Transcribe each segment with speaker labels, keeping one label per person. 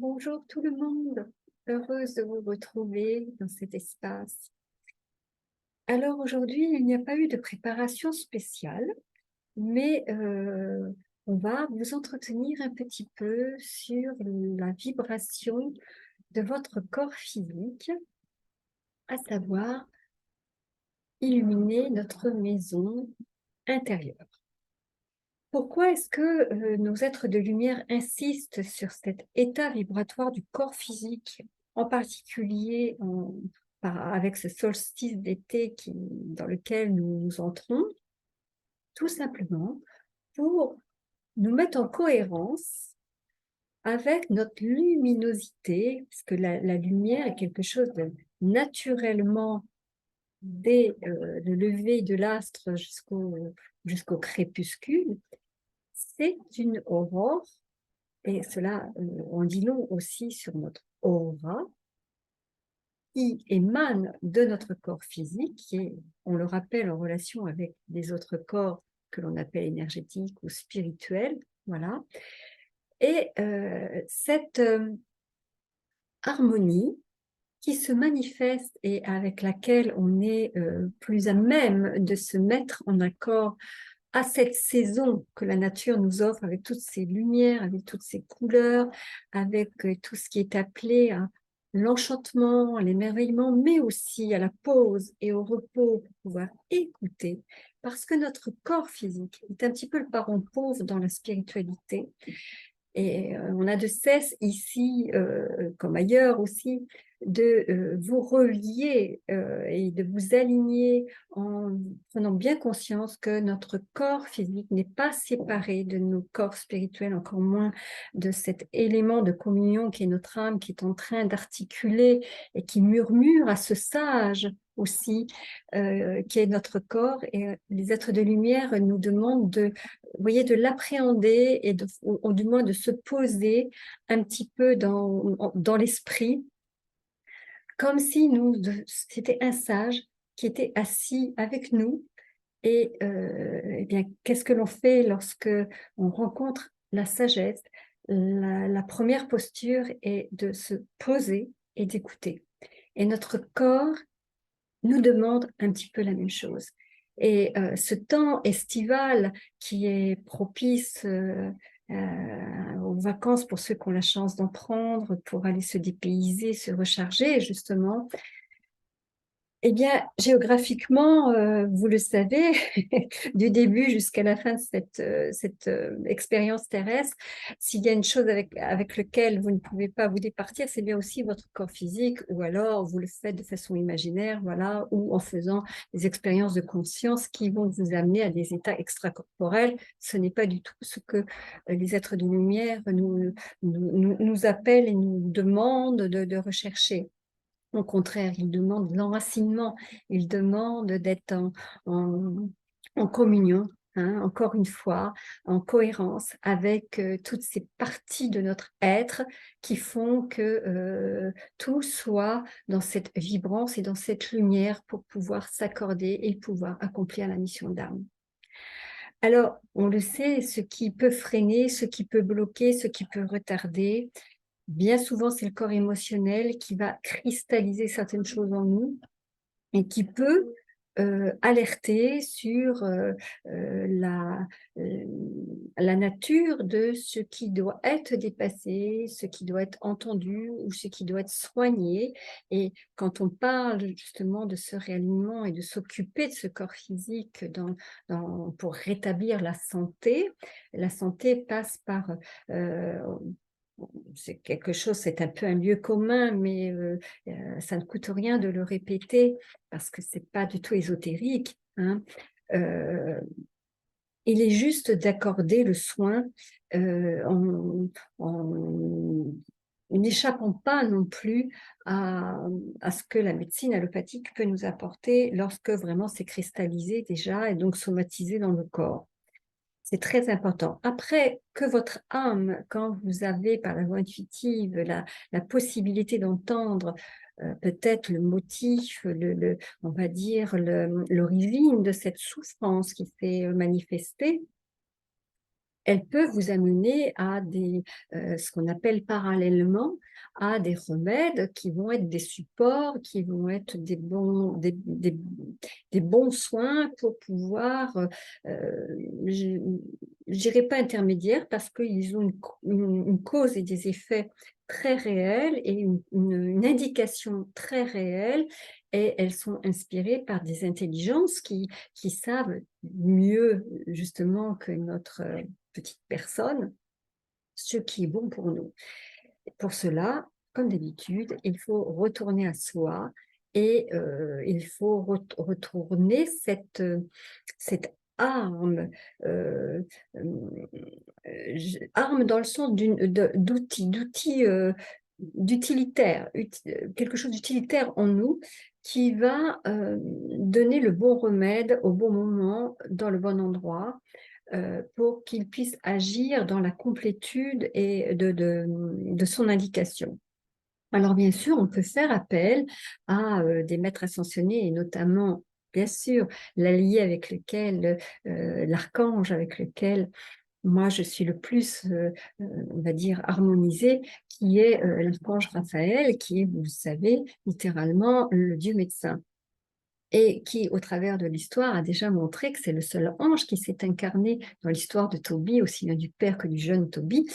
Speaker 1: Bonjour tout le monde, heureuse de vous retrouver dans cet espace. Alors aujourd'hui, il n'y a pas eu de préparation spéciale, mais on va vous entretenir un petit peu sur la vibration de votre corps physique, à savoir illuminer notre maison intérieure. Pourquoi est-ce que nos êtres de lumière insistent sur cet état vibratoire du corps physique, en particulier avec ce solstice d'été dans lequel nous entrons? Tout simplement pour nous mettre en cohérence avec notre luminosité, parce que la lumière est quelque chose de naturellement, dès le lever de l'astre jusqu'au crépuscule, c'est une aurore. Et cela en dit long aussi sur notre aura, qui émane de notre corps physique, qui est, on le rappelle, en relation avec des autres corps que l'on appelle énergétiques ou spirituels. Voilà. Et cette harmonie qui se manifeste et avec laquelle on est plus à même de se mettre en accord à cette saison que la nature nous offre, avec toutes ces lumières, avec toutes ces couleurs, avec tout ce qui est appelé à l'enchantement, à l'émerveillement, mais aussi à la pause et au repos pour pouvoir écouter, parce que notre corps physique est un petit peu le parent pauvre dans la spiritualité. Et on a de cesse ici, comme ailleurs aussi, de vous relier et de vous aligner en prenant bien conscience que notre corps physique n'est pas séparé de nos corps spirituels, encore moins de cet élément de communion qui est notre âme, qui est en train d'articuler et qui murmure à ce sage aussi, qui est notre corps. Et les êtres de lumière nous demandent vous voyez, de l'appréhender et ou du moins de se poser un petit peu dans l'esprit, comme si c'était un sage qui était assis avec nous. Et eh bien, qu'est-ce que l'on fait lorsque on rencontre la sagesse? La première posture est de se poser et d'écouter. Et notre corps nous demande un petit peu la même chose. Et ce temps estival qui est propice aux vacances pour ceux qui ont la chance d'en prendre, pour aller se dépayser, se recharger justement, eh bien, géographiquement, vous le savez, du début jusqu'à la fin de cette expérience terrestre, s'il y a une chose avec laquelle vous ne pouvez pas vous départir, c'est bien aussi votre corps physique, ou alors vous le faites de façon imaginaire, voilà, ou en faisant des expériences de conscience qui vont vous amener à des états extracorporels. Ce n'est pas du tout ce que les êtres de lumière nous appellent et nous demandent de rechercher. Au contraire, il demande l'enracinement, il demande d'être en communion, hein, encore une fois, en cohérence avec toutes ces parties de notre être qui font que tout soit dans cette vibrance et dans cette lumière pour pouvoir s'accorder et pouvoir accomplir la mission d'âme. Alors, on le sait, ce qui peut freiner, ce qui peut bloquer, ce qui peut retarder, bien souvent, c'est le corps émotionnel qui va cristalliser certaines choses en nous et qui peut alerter sur euh, la nature de ce qui doit être dépassé, ce qui doit être entendu ou ce qui doit être soigné. Et quand on parle justement de ce réalignement et de s'occuper de ce corps physique pour rétablir la santé passe par euh, c'est quelque chose, c'est un peu un lieu commun, mais ça ne coûte rien de le répéter parce que c'est pas du tout ésotérique, hein. Euh, il est juste d'accorder le soin euh, en, en n'échappant pas non plus à ce que la médecine allopathique peut nous apporter lorsque vraiment c'est cristallisé déjà et donc somatisé dans le corps. C'est très important. Après, que votre âme, quand vous avez par la voie intuitive la possibilité d'entendre peut-être le motif, on va dire l'origine de cette souffrance qui s'est manifestée, elles peuvent vous amener à ce qu'on appelle parallèlement à des remèdes qui vont être des supports, qui vont être des bons soins pour pouvoir, je dirais pas intermédiaires, parce qu'ils ont une cause et des effets très réels et une indication très réelle, et elles sont inspirées par des intelligences qui savent mieux justement que notre petite personne ce qui est bon pour nous. Pour cela, comme d'habitude, il faut retourner à soi et il faut retourner cette arme, euh, arme dans le sens d'utilitaire, quelque chose d'utilitaire en nous qui va donner le bon remède au bon moment, dans le bon endroit, pour qu'il puisse agir dans la complétude et de son indication. Alors bien sûr, on peut faire appel à des maîtres ascensionnés, et notamment, bien sûr, l'allié avec lequel, l'archange avec lequel moi je suis le plus, on va dire, harmonisée, qui est l'archange Raphaël, qui est, vous le savez, littéralement le Dieu médecin, et qui, au travers de l'histoire, a déjà montré que c'est le seul ange qui s'est incarné dans l'histoire de Tobie, aussi bien du père que du jeune Tobie,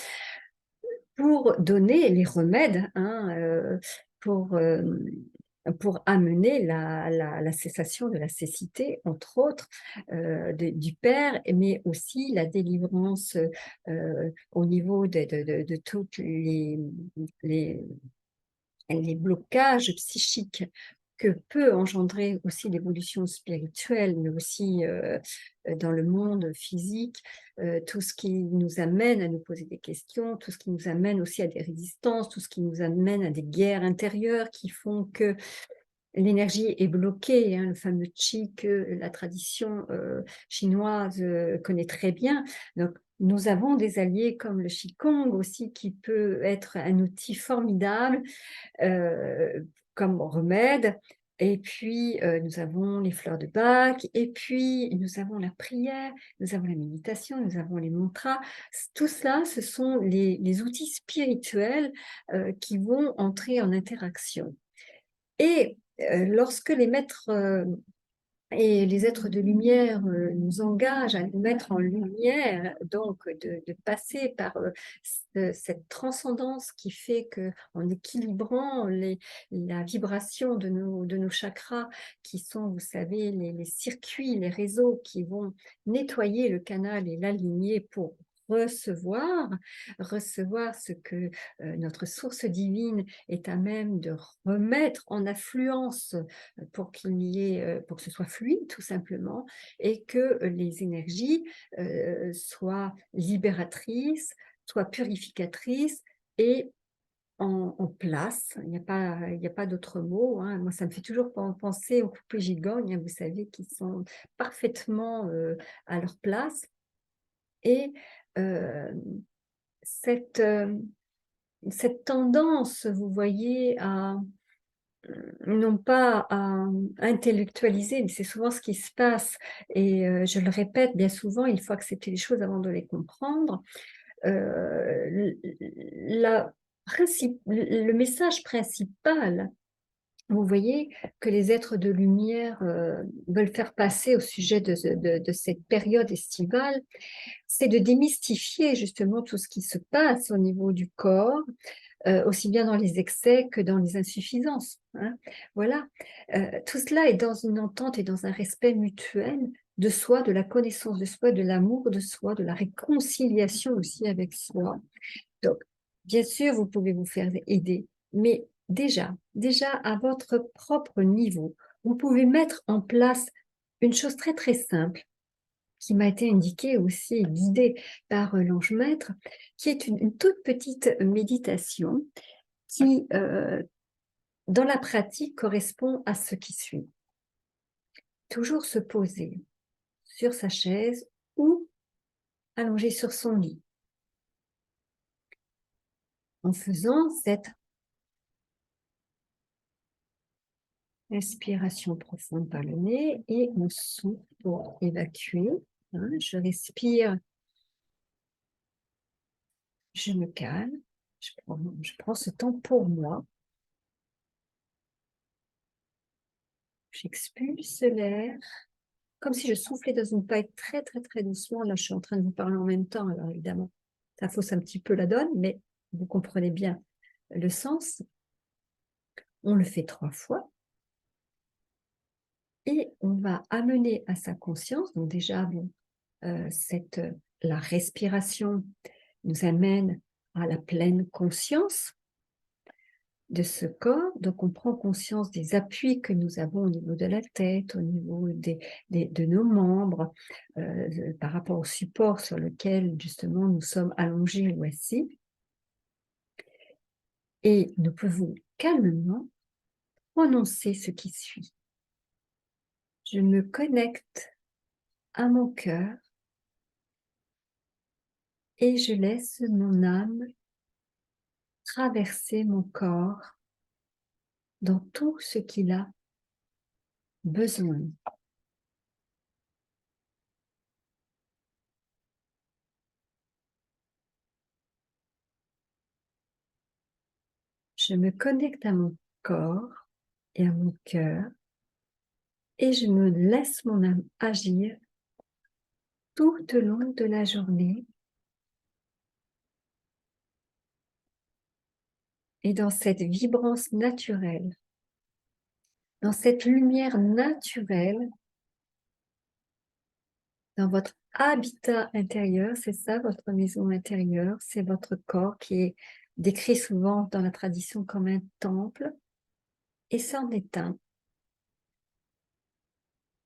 Speaker 1: pour donner les remèdes, hein, pour amener la cessation de la cécité, entre autres, du père, mais aussi la délivrance au niveau de tous les, les blocages psychiques que peut engendrer aussi l'évolution spirituelle, mais aussi dans le monde physique, tout ce qui nous amène à nous poser des questions, tout ce qui nous amène aussi à des résistances, tout ce qui nous amène à des guerres intérieures qui font que l'énergie est bloquée, hein, le fameux qi que la tradition chinoise connaît très bien. Donc, nous avons des alliés comme le Qigong aussi, qui peut être un outil formidable euh, comme remède. Et puis, nous avons les fleurs de Bach, et puis nous avons la prière, nous avons la méditation, nous avons les mantras. Tout cela, ce sont les outils spirituels qui vont entrer en interaction. Et lorsque les maîtres et les êtres de lumière nous engagent à nous mettre en lumière, donc de passer par cette transcendance qui fait que, en équilibrant la vibration de nos chakras, qui sont, vous savez, les circuits, les réseaux qui vont nettoyer le canal et l'aligner pour recevoir ce que notre source divine est à même de remettre en affluence pour qu'il y ait, pour que ce soit fluide tout simplement, et que les énergies soient libératrices, soient purificatrices et en place. Il n'y a pas d'autre mot, hein. Moi, ça me fait toujours penser aux poupées gigognes, hein, vous savez, qui sont parfaitement à leur place. Et euh, cette, euh, cette tendance, vous voyez, à non pas à intellectualiser, mais c'est souvent ce qui se passe. Et je le répète bien souvent, il faut accepter les choses avant de les comprendre. Le message principal, vous voyez, que les êtres de lumière veulent faire passer au sujet de cette période estivale, c'est de démystifier justement tout ce qui se passe au niveau du corps, aussi bien dans les excès que dans les insuffisances, hein. Voilà. Tout cela est dans une entente et dans un respect mutuel de soi, de la connaissance de soi, de l'amour de soi, de la réconciliation aussi avec soi. Donc, bien sûr, vous pouvez vous faire aider, mais déjà à votre propre niveau, vous pouvez mettre en place une chose très très simple qui m'a été indiquée aussi et guidée par l'ange maître, qui est une toute petite méditation qui, dans la pratique, correspond à ce qui suit. Toujours se poser sur sa chaise ou allongé sur son lit, en faisant cette inspiration profonde par le nez et on souffle pour évacuer, hein. Je respire je me calme, je prends ce temps pour moi. J'expulse l'air, comme si je soufflais dans une paille très, très, très doucement. Là, je suis en train de vous parler en même temps, alors évidemment, ça fausse un petit peu la donne, mais vous comprenez bien le sens. On le fait 3 fois. Et on va amener à sa conscience, donc déjà, bon, la respiration nous amène à la pleine conscience de ce corps. Donc, on prend conscience des appuis que nous avons au niveau de la tête, au niveau de nos membres, par rapport au support sur lequel, justement, nous sommes allongés ou assis. Et nous pouvons calmement prononcer ce qui suit. Je me connecte à mon cœur et je laisse mon âme traverser mon corps dans tout ce qu'il a besoin. Je me connecte à mon corps et à mon cœur et je me laisse mon âme agir tout au long de la journée. Et dans cette vibrance naturelle, dans cette lumière naturelle, dans votre habitat intérieur, c'est ça votre maison intérieure, c'est votre corps qui est décrit souvent dans la tradition comme un temple, et c'en est un,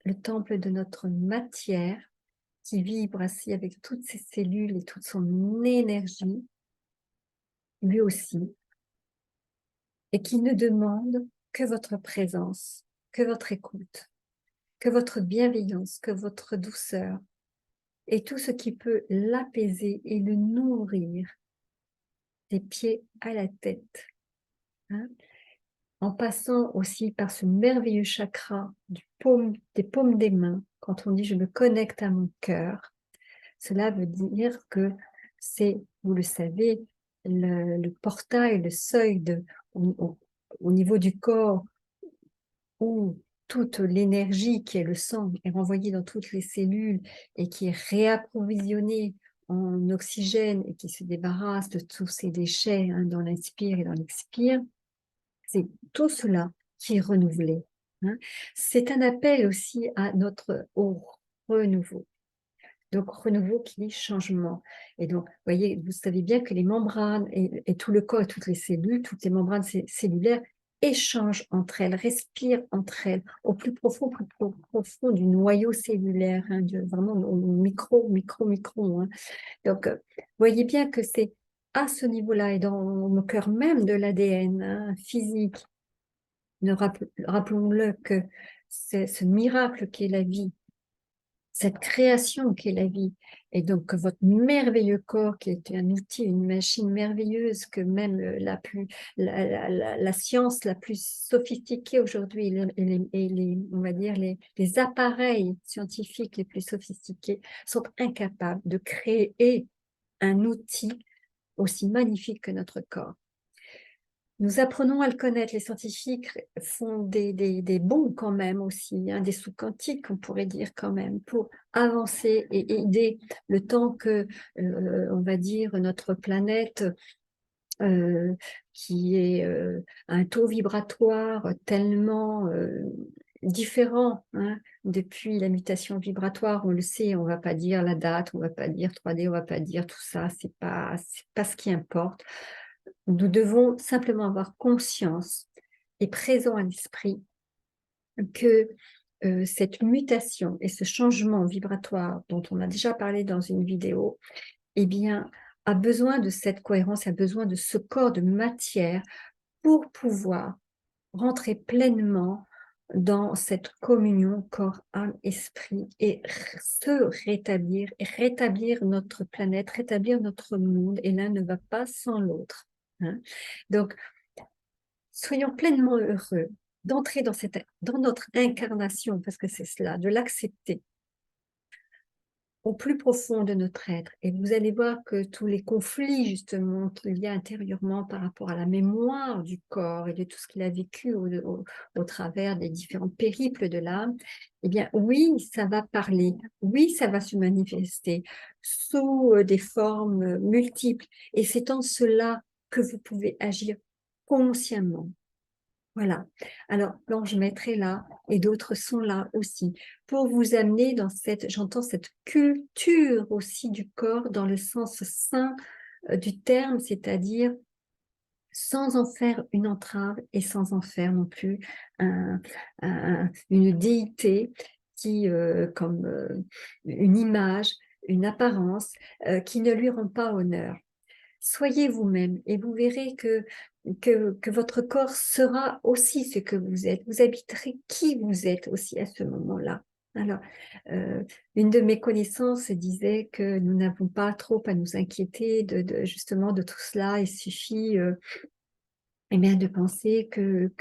Speaker 1: le temple de notre matière qui vibre ainsi avec toutes ses cellules et toute son énergie, lui aussi, et qui ne demande que votre présence, que votre écoute, que votre bienveillance, que votre douceur, et tout ce qui peut l'apaiser et le nourrir des pieds à la tête. Hein, en passant aussi par ce merveilleux chakra des paumes des mains. Quand on dit « je me connecte à mon cœur », cela veut dire que c'est, vous le savez, le portail, le seuil au niveau du corps où toute l'énergie qui est le sang est renvoyée dans toutes les cellules et qui est réapprovisionnée en oxygène et qui se débarrasse de tous ces déchets, hein, dans l'inspire et dans l'expire. C'est tout cela qui est renouvelé. Hein. C'est un appel aussi au renouveau. Donc, renouveau qui dit changement. Et donc, vous voyez, vous savez bien que les membranes et tout le corps et toutes les cellules, toutes les membranes cellulaires échangent entre elles, respirent entre elles, au plus profond du noyau cellulaire, hein, vraiment au micro. Hein. Donc, voyez bien que c'est à ce niveau-là et dans le cœur même de l'ADN, hein, physique. Rappelons-le que c'est ce miracle qui est la vie, cette création qui est la vie, et donc que votre merveilleux corps, qui est un outil, une machine merveilleuse, que même la science la plus sophistiquée aujourd'hui, on va dire les appareils scientifiques les plus sophistiqués sont incapables de créer un outil aussi magnifique que notre corps. Nous apprenons à le connaître. Les scientifiques font des bons quand même aussi, hein, des sauts quantiques, on pourrait dire quand même, pour avancer et aider le temps que, on va dire, notre planète, qui est un taux vibratoire tellement différent, hein, depuis la mutation vibratoire, on le sait, on ne va pas dire la date, on ne va pas dire 3D, on ne va pas dire tout ça, c'est pas ce qui importe. Nous devons simplement avoir conscience et présent à l'esprit que cette mutation et ce changement vibratoire dont on a déjà parlé dans une vidéo, eh bien, a besoin de cette cohérence, a besoin de ce corps de matière pour pouvoir rentrer pleinement dans cette communion corps, âme, esprit et se rétablir, et rétablir notre planète, rétablir notre monde, et l'un ne va pas sans l'autre. Hein. Donc, soyons pleinement heureux d'entrer dans notre incarnation, parce que c'est cela, de l'accepter, au plus profond de notre être. Et vous allez voir que tous les conflits, justement, qu'il y a intérieurement par rapport à la mémoire du corps et de tout ce qu'il a vécu au travers des différents périples de l'âme, eh bien, oui, ça va parler. Oui, ça va se manifester sous des formes multiples. Et c'est en cela que vous pouvez agir consciemment. Voilà. Alors, l'ange maître est là et d'autres sont là aussi pour vous amener dans j'entends cette culture aussi du corps dans le sens sain du terme, c'est-à-dire sans en faire une entrave et sans en faire non plus un- une déité qui, comme une image, une apparence qui ne lui rend pas honneur. Soyez vous-même et vous verrez que votre corps sera aussi ce que vous êtes. Vous habiterez qui vous êtes aussi à ce moment-là. Alors, euh, une de mes connaissances disait que nous n'avons pas trop à nous inquiéter justement de tout cela. Il suffit eh bien, de penser que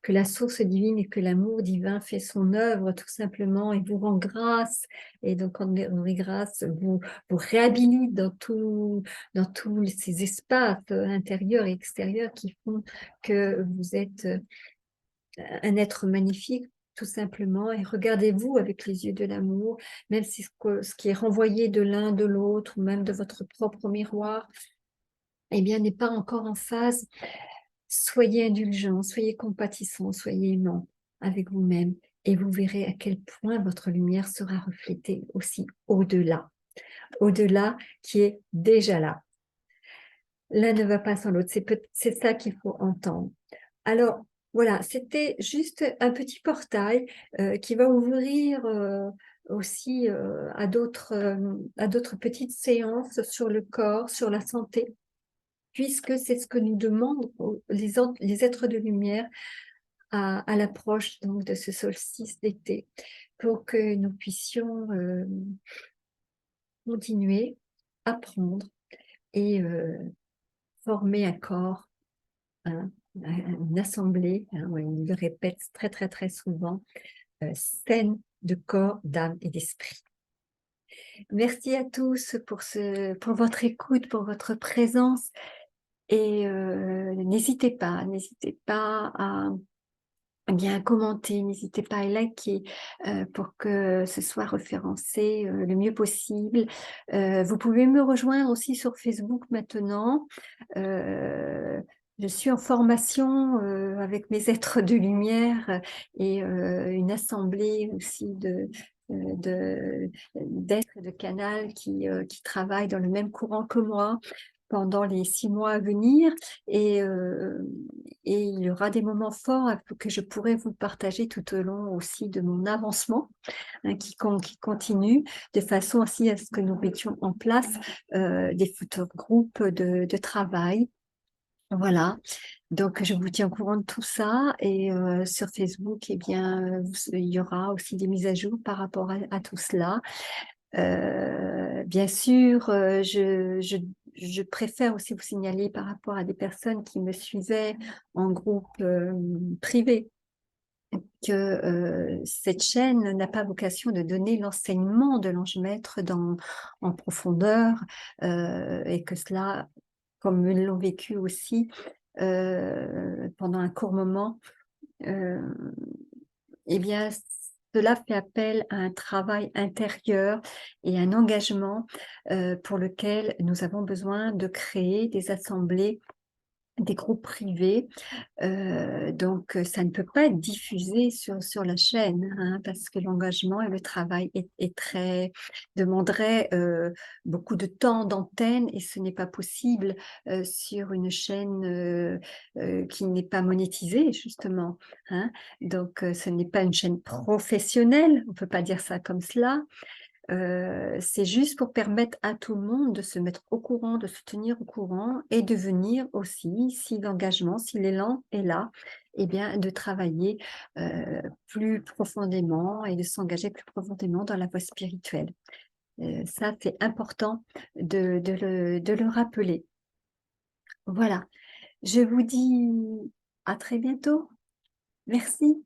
Speaker 1: la source divine et que l'amour divin fait son œuvre tout simplement et vous rend grâce. Et donc, quand vous rendez grâce, vous réhabilite dans tous ces espaces intérieurs et extérieurs qui font que vous êtes un être magnifique, tout simplement. Et regardez-vous avec les yeux de l'amour, même si ce qui est renvoyé de l'un, de l'autre, ou même de votre propre miroir, eh bien, n'est pas encore en phase. Soyez indulgents, soyez compatissants, soyez aimants avec vous-même et vous verrez à quel point votre lumière sera reflétée aussi au-delà qui est déjà là. L'un ne va pas sans l'autre, c'est ça qu'il faut entendre. Alors, voilà, c'était juste un petit portail qui va ouvrir aussi à d'autres petites séances sur le corps, sur la santé, puisque c'est ce que nous demandent les êtres de lumière à l'approche donc de ce solstice d'été, pour que nous puissions continuer, apprendre et former un corps, hein, une assemblée, hein, ouais, on le répète très très très souvent, saine de corps, d'âme et d'esprit. Merci à tous pour votre écoute, pour votre présence et n'hésitez pas à bien commenter, n'hésitez pas à liker pour que ce soit référencé le mieux possible. Vous pouvez me rejoindre aussi sur Facebook maintenant. Euh, je suis en formation avec mes êtres de lumière et une assemblée aussi d'êtres de canal qui travaillent dans le même courant que moi pendant les 6 mois à venir et il y aura des moments forts que je pourrai vous partager tout au long aussi de mon avancement hein, qui continue de façon aussi à ce que nous mettions en place des groupes de travail. Voilà, donc je vous tiens au courant de tout ça et sur Facebook, eh bien, il y aura aussi des mises à jour par rapport à tout cela. Bien sûr, je préfère aussi vous signaler par rapport à des personnes qui me suivaient en groupe privé que cette chaîne n'a pas vocation de donner l'enseignement de l'ange maître en profondeur et que cela, comme ils l'ont vécu aussi pendant un court moment, euh, eh bien, cela fait appel à un travail intérieur et un engagement pour lequel nous avons besoin de créer des assemblées, des groupes privés. Donc, ça ne peut pas être diffusé sur la chaîne hein, parce que l'engagement et le travail demanderait beaucoup de temps d'antenne et ce n'est pas possible sur une chaîne qui n'est pas monétisée, justement. Hein. Donc, ce n'est pas une chaîne professionnelle, on ne peut pas dire ça comme cela. C'est juste pour permettre à tout le monde de se mettre au courant, de se tenir au courant et de venir aussi, si l'engagement, si l'élan est là, eh bien, de travailler plus profondément et de s'engager plus profondément dans la voie spirituelle. Ça, c'est important de le rappeler. Voilà, je vous dis à très bientôt. Merci.